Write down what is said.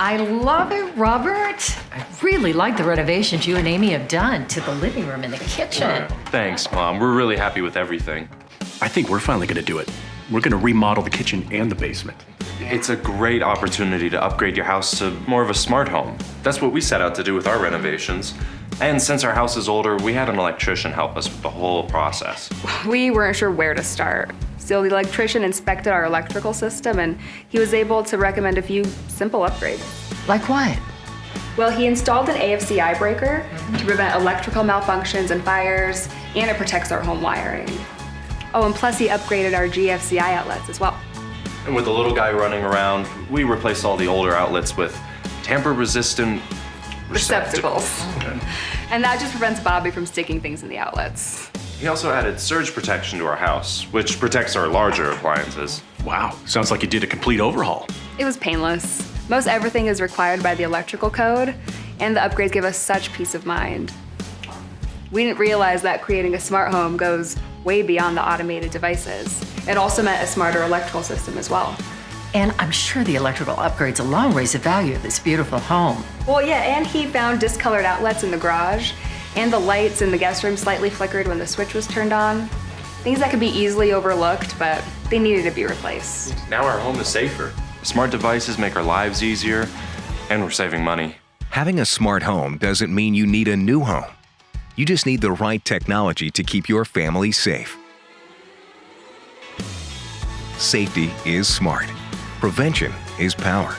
I love it, Robert. I really like the renovations you and Amy have done to the living room and the kitchen. Thanks, Mom. We're really happy with everything. I think we're finally gonna do it. We're gonna remodel the kitchen and the basement. It's a great opportunity to upgrade your house to more of a smart home. That's what we set out to do with our renovations. And since our house is older, we had an electrician help us with the whole process. We weren't sure where to start. So the electrician inspected our electrical system and he was able to recommend a few simple upgrades. Like what? Well, he installed an AFCI breaker to prevent electrical malfunctions and fires, and it protects our home wiring. Oh, and plus he upgraded our GFCI outlets as well. And with the little guy running around, we replaced all the older outlets with tamper-resistant receptacles. And that just prevents Bobby from sticking things in the outlets. He also added surge protection to our house, which protects our larger appliances. Wow, sounds like you did a complete overhaul. It was painless. Most everything is required by the electrical code, and the upgrades give us such peace of mind. We didn't realize that creating a smart home goes way beyond the automated devices. It also meant a smarter electrical system as well. And I'm sure the electrical upgrades alone raise the value of this beautiful home. Well, yeah, and he found discolored outlets in the garage, and the lights in the guest room slightly flickered when the switch was turned on. Things that could be easily overlooked, but they needed to be replaced. Now our home is safer. Smart devices make our lives easier, and we're saving money. Having a smart home doesn't mean you need a new home. You just need the right technology to keep your family safe. Safety is smart. Prevention is power.